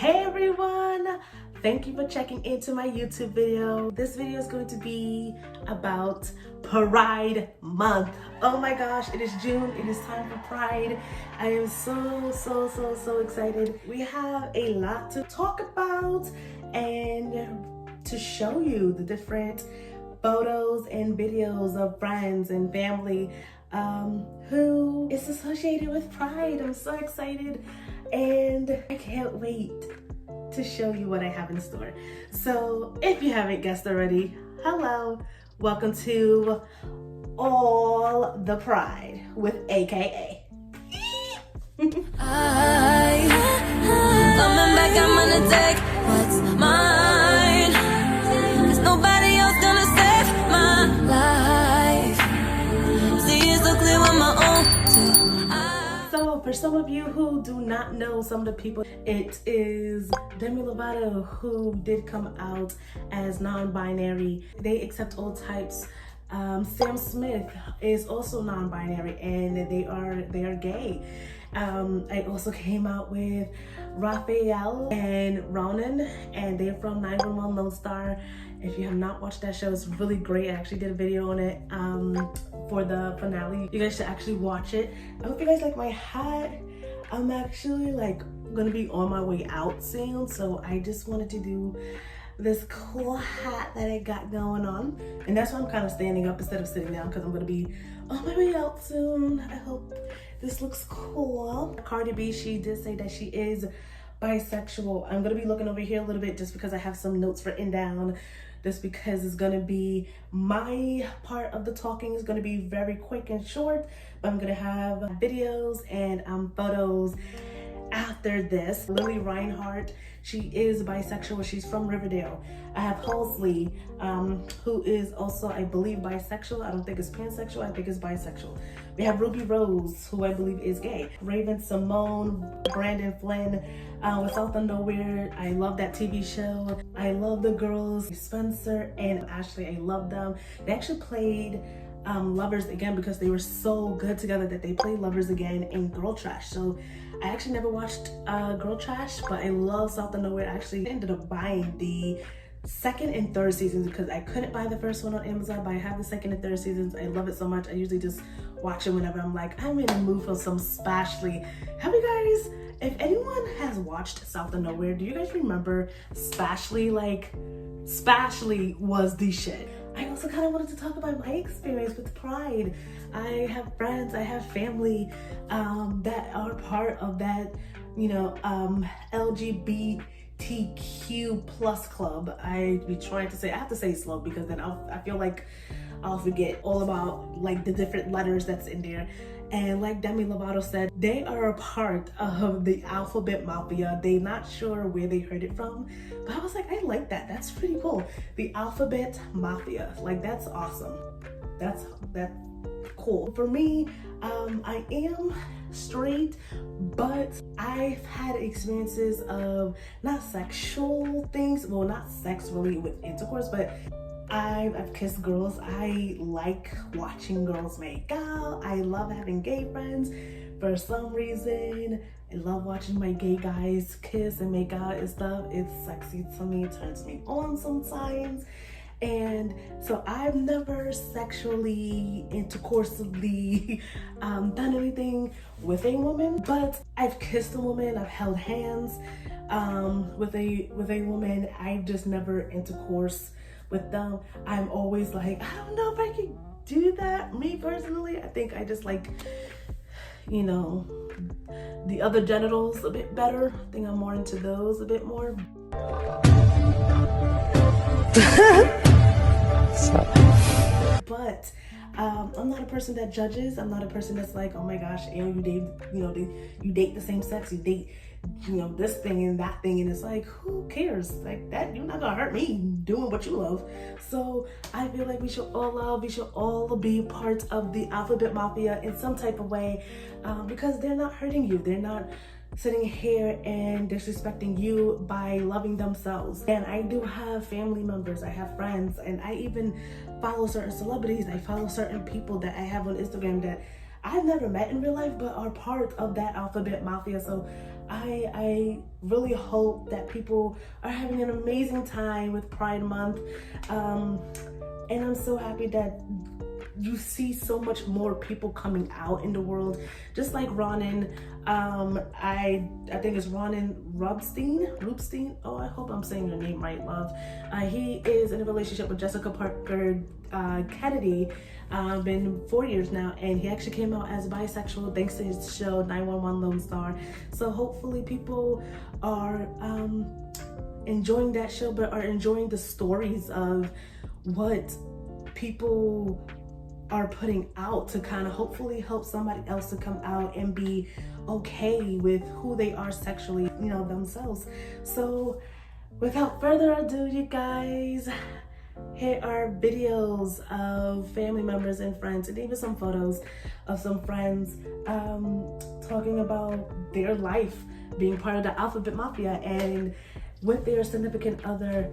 Hey everyone! Thank you for checking into my YouTube video. This video is going to be about Pride Month. Oh my gosh, it is June. It is time for Pride. I am so excited. We have a lot to talk about and to show you the different photos and videos of friends and family who is associated with Pride. I'm so excited and I can't wait to show you what I have in store. So if you haven't guessed already, hello, welcome to All the Pride with AKA. Coming back, I'm gonna take what's mine. There's nobody else gonna save my life. See it so clear with my own two eyes. So for some of you who do not know some of the people, it is Demi Lovato who did come out as non-binary. They accept all types. Sam Smith is also non-binary and they are gay. I also came out with Raphael and Ronan, and they're from 911 Lone Star. If you have not watched that show, it's really great. I actually did a video on it for the finale. You guys should actually watch it. I hope you guys like my hat. I'm actually gonna be on my way out soon, so I just wanted to do this cool hat that I got going on, and that's why I'm kind of standing up instead of sitting down, because I'm gonna be on my way out soon. I hope this looks cool. Cardi B, she did say that she is bisexual. I'm gonna be looking over here a little bit just because I have some notes written down, just because it's gonna be my part of the talking is gonna be very quick and short, but I'm gonna have videos and photos after this. Lily Reinhart, she is bisexual. She's from Riverdale. I have Halsey, who is also, I believe, bisexual. I don't think it's pansexual. I think it's bisexual. We have Ruby Rose, who I believe is gay. Raven Simone, Brandon Flynn, with South of Nowhere. I love that TV show. I love the girls, Spencer and Ashley. I love them. They actually played Lovers Again because they were so good together that they played Lovers Again in Girl Trash. So I actually never watched Girl Trash, but I love South of Nowhere. I actually ended up buying the second and third seasons because I couldn't buy the first one on Amazon, but I have the second and third seasons. I love it so much. I usually just watch it whenever I'm in the mood for some Spashly. Have you guys, if anyone has watched South of Nowhere, do you guys remember Spashly? Spashly was the shit. I also kind of wanted to talk about my experience with Pride. I have friends, I have family that are part of that, LGBTQ plus club. I be trying to say, I have to say slow because then I feel like I'll forget all about the different letters that's in there. And like Demi Lovato said, they are a part of the alphabet mafia. They're not sure where they heard it from, but I was like, I like that. That's pretty cool. The alphabet mafia, that's awesome. That's cool. For me, I am straight, but I've had experiences of not sexual things, well, not sex really with intercourse, but I've kissed girls. I like watching girls make out. I love having gay friends for some reason. I love watching my gay guys kiss and make out and stuff. It's sexy to me, it turns me on sometimes. And so I've never sexually, intercourseively done anything with a woman, but I've kissed a woman, I've held hands with a woman. I've just never intercourse with them. I'm always I don't know if I can do that. Me personally, I think I just the other genitals a bit better. I think I'm more into those a bit more. But I'm not a person that judges. I'm not a person that's oh my gosh, you date the same sex, you date this thing and that thing, and it's who cares? That you're not gonna hurt me doing what you love. So I feel we should all love, we should all be part of the alphabet mafia in some type of way, because they're not hurting you. They're not sitting here and disrespecting you by loving themselves. And I do have family members, I have friends, and I even follow certain celebrities. I follow certain people that I have on Instagram that I've never met in real life but are part of that alphabet mafia. So I really hope that people are having an amazing time with Pride Month. And I'm so happy that you see so much more people coming out in the world, just like Ronan. I think it's Ronan Rubstein. Oh, I hope I'm saying your name right, love. He is in a relationship with Jessica Parker Kennedy. Been 4 years now, and he actually came out as bisexual thanks to his show 911 Lone Star. So hopefully people are enjoying that show, but are enjoying the stories of what people are putting out to kind of hopefully help somebody else to come out and be okay with who they are sexually, you know, themselves. So without further ado, you guys, here are videos of family members and friends, and even some photos of some friends talking about their life being part of the Alphabet Mafia and with their significant other.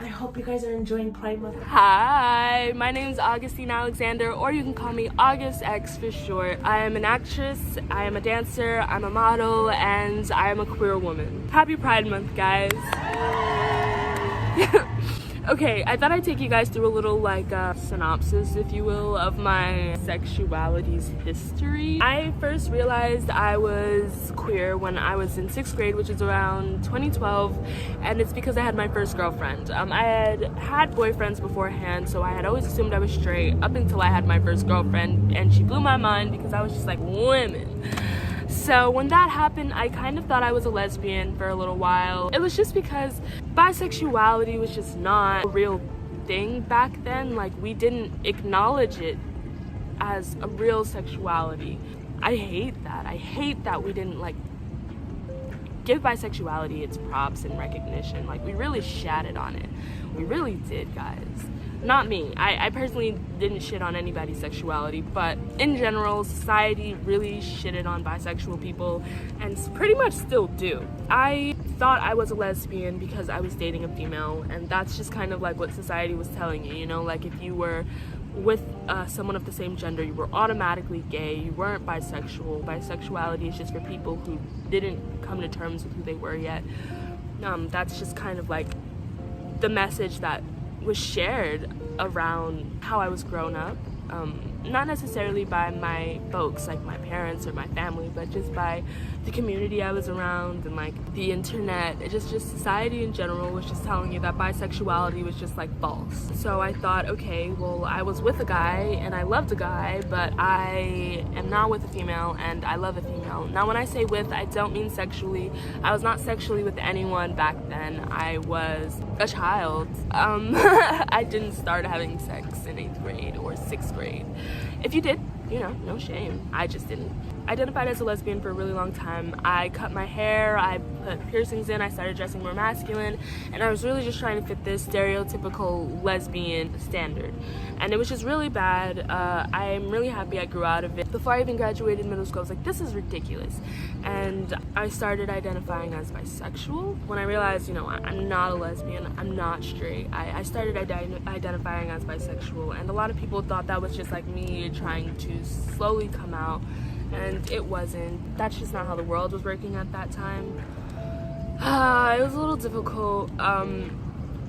I hope you guys are enjoying Pride Month. Hi, my name is Augustine Alexander, or you can call me August X for short. I am an actress, I am a dancer, I'm a model, and I am a queer woman. Happy Pride Month, guys. Okay, I thought I'd take you guys through a little synopsis, if you will, of my sexuality's history. I first realized I was queer when I was in 6th grade, which is around 2012, and it's because I had my first girlfriend. I had boyfriends beforehand, so I had always assumed I was straight up until I had my first girlfriend, and she blew my mind because I was just like, women. So when that happened, I kind of thought I was a lesbian for a little while. It was just because bisexuality was just not a real thing back then. Like, we didn't acknowledge it as a real sexuality. I hate that. I hate that we didn't give bisexuality its props and recognition. Like, we really shatted on it. We really did, guys. Not me. I personally didn't shit on anybody's sexuality, but in general, society really shitted on bisexual people and pretty much still do. I thought I was a lesbian because I was dating a female, and that's just kind of like what society was telling you, you know? Like, if you were with someone of the same gender, you were automatically gay, you weren't bisexual. Bisexuality is just for people who didn't come to terms with who they were yet. That's just kind of like the message that was shared around how I was grown up, not necessarily by my folks, like my parents or my family, but just by the community I was around and like the internet. It just society in general was just telling you that bisexuality was just like false. So I thought, okay, well, I was with a guy and I loved a guy, but I am not with a female and I love a female. Now when I say with, I don't mean sexually. I was not sexually with anyone back then. I was a child. I didn't start having sex in 8th grade or 6th grade. If you did, you know, no shame. I just didn't. I identified as a lesbian for a really long time. I cut my hair, I put piercings in, I started dressing more masculine, and I was really just trying to fit this stereotypical lesbian standard. And it was just really bad. I'm really happy I grew out of it. Before I even graduated middle school, I was like, this is ridiculous. And I started identifying as bisexual. When I realized, you know, I'm not a lesbian, I'm not straight, I started identifying as bisexual. And a lot of people thought that was just like me trying to slowly come out. And it wasn't. That's just not how the world was working at that time. It was a little difficult.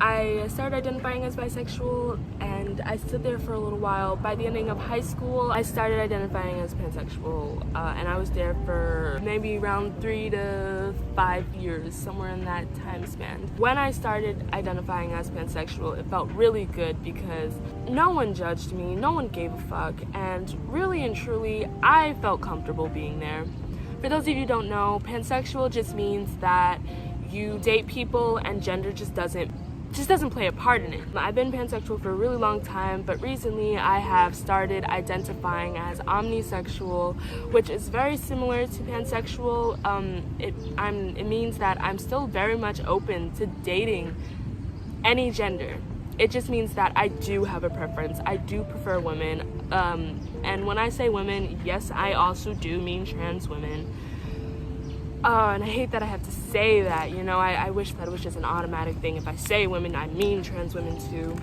I started identifying as bisexual and I stood there for a little while. By the ending of high school, I started identifying as pansexual, and I was there for maybe around 3 to 5 years, somewhere in that time span. When I started identifying as pansexual, it felt really good because no one judged me, no one gave a fuck, and really and truly, I felt comfortable being there. For those of you who don't know, pansexual just means that you date people and gender just doesn't play a part in it. I've been pansexual for a really long time, but recently I have started identifying as omnisexual, which is very similar to pansexual. It means that I'm still very much open to dating any gender. It just means that I do have a preference. I do prefer women. And when I say women, yes, I also do mean trans women. And I hate that I have to say that, you know, I wish that it was just an automatic thing. If I say women, I mean trans women too.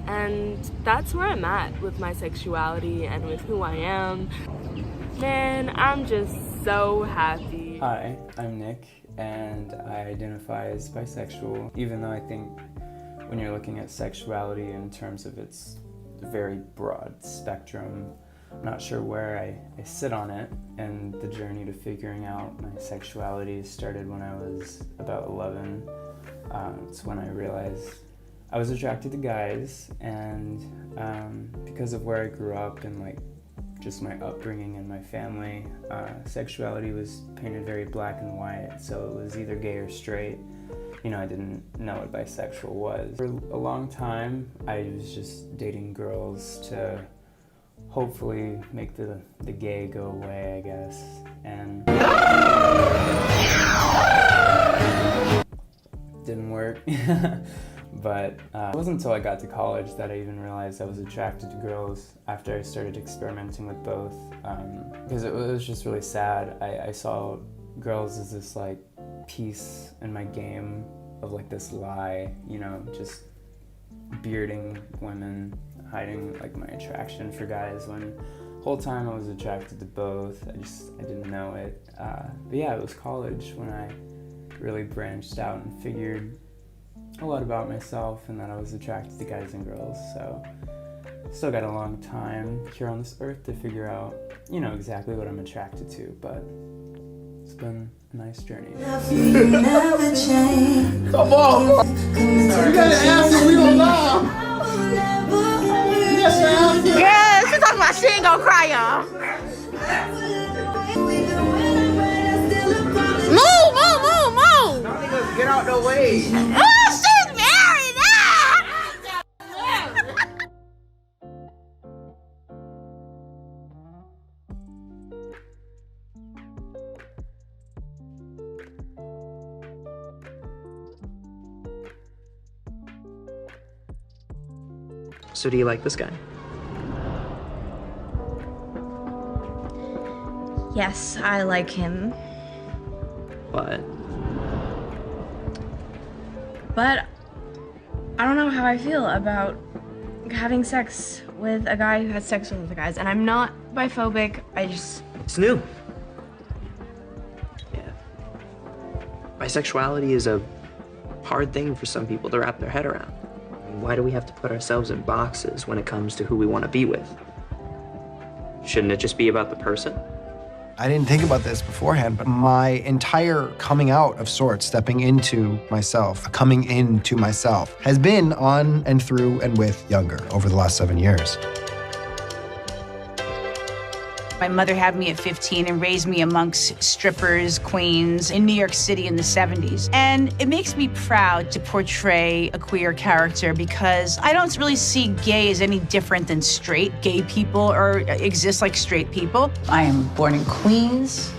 And that's where I'm at with my sexuality and with who I am. Man, I'm just so happy. Hi, I'm Nick, and I identify as bisexual, even though I think when you're looking at sexuality in terms of its very broad spectrum, I'm not sure where I sit on it, and the journey to figuring out my sexuality started when I was about 11. It's when I realized I was attracted to guys, and because of where I grew up and like just my upbringing and my family, sexuality was painted very black and white, so it was either gay or straight. You know, I didn't know what bisexual was. For a long time, I was just dating girls to hopefully make the gay go away, I guess. And didn't work. But it wasn't until I got to college that I even realized I was attracted to girls after I started experimenting with both. Because it was just really sad. I saw girls as this like piece in my game of like this lie, you know, just bearding women, hiding like my attraction for guys when the whole time I was attracted to both. I didn't know it. But yeah, it was college when I really branched out and figured a lot about myself and that I was attracted to guys and girls. So still got a long time here on this earth to figure out, you know, exactly what I'm attracted to, but it's been a nice journey. Come on! You gotta answer, we don't know! Yes, Yeah, she talking about she ain't gonna cry, y'all. Move! get out the way! Oh, she's married! So do you like this guy? Yes, I like him. But I don't know how I feel about having sex with a guy who has sex with other guys. And I'm not biphobic, It's new. Yeah. Bisexuality is a hard thing for some people to wrap their head around. Why do we have to put ourselves in boxes when it comes to who we want to be with? Shouldn't it just be about the person? I didn't think about this beforehand, but my entire coming out of sorts, stepping into myself, coming into myself, has been on and through and with Younger over the last 7 years. My mother had me at 15 and raised me amongst strippers, queens in New York City in the 70s. And it makes me proud to portray a queer character because I don't really see gay as any different than straight. Gay people or exist like straight people. I am born in Queens.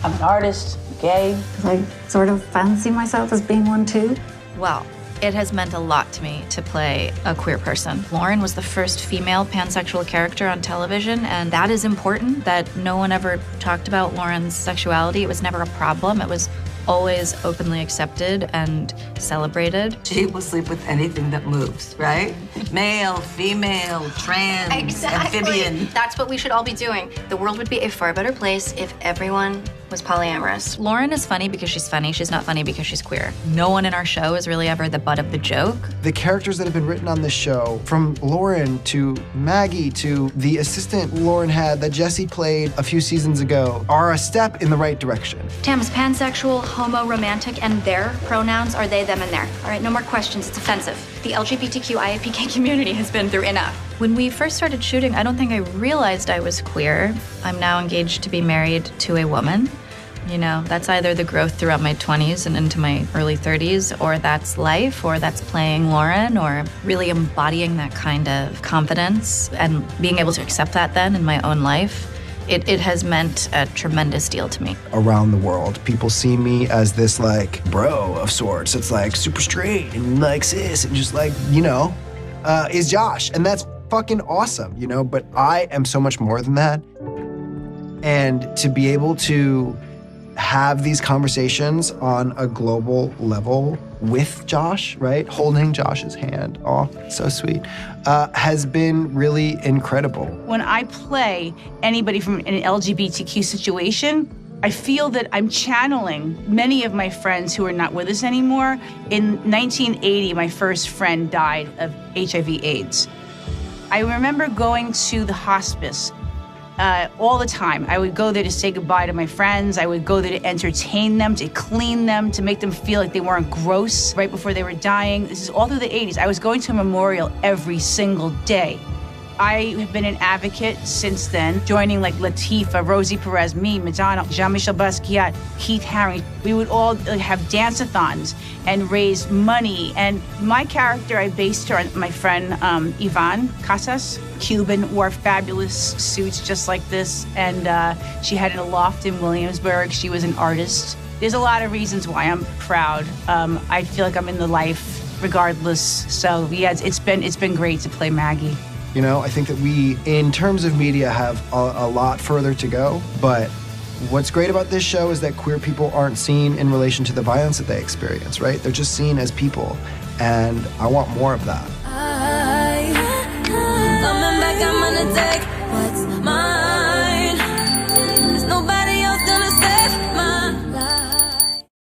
I'm an artist, gay. I sort of fancy myself as being one too. Well, it has meant a lot to me to play a queer person. Lauren was the first female pansexual character on television, and that is important that no one ever talked about Lauren's sexuality. It was never a problem. It was always openly accepted and celebrated. She will sleep with anything that moves, right? Male, female, trans, amphibian. That's what we should all be doing. The world would be a far better place if everyone was polyamorous. Lauren is funny because she's funny. She's not funny because she's queer. No one in our show is really ever the butt of the joke. The characters that have been written on this show, from Lauren to Maggie to the assistant Lauren had that Jesse played a few seasons ago, are a step in the right direction. Tam is pansexual, homo, romantic, and their pronouns are they, them, and their. All right, no more questions. It's offensive. The LGBTQ IAPK community has been through enough. When we first started shooting, I don't think I realized I was queer. I'm now engaged to be married to a woman. You know, that's either the growth throughout my 20s and into my early 30s, or that's life, or that's playing Lauren, or really embodying that kind of confidence and being able to accept that then in my own life. It has meant a tremendous deal to me. Around the world, people see me as this like bro of sorts. It's like super straight and like cis and just like, you know, is Josh. And that's fucking awesome, you know, but I am so much more than that. And to be able to have these conversations on a global level with Josh, right? Holding Josh's hand, oh, so sweet, has been really incredible. When I play anybody from an LGBTQ situation, I feel that I'm channeling many of my friends who are not with us anymore. In 1980, my first friend died of HIV/AIDS. I remember going to the hospice all the time. I would go there to say goodbye to my friends. I would go there to entertain them, to clean them, to make them feel like they weren't gross right before they were dying. This is all through the 80s. I was going to a memorial every single day. I have been an advocate since then, joining like Latifah, Rosie Perez, me, Madonna, Jean-Michel Basquiat, Keith Haring. We would all have dance-a-thons and raise money. And my character, I based her on my friend Yvonne Casas, Cuban, wore fabulous suits just like this. And she had a loft in Williamsburg. She was an artist. There's a lot of reasons why I'm proud. I feel like I'm in the life regardless. So yeah, it's been great to play Maggie. You know, I think that we, in terms of media, have a lot further to go. But what's great about this show is that queer people aren't seen in relation to the violence that they experience, right? They're just seen as people. And I want more of that. Coming back, I'm on a deck.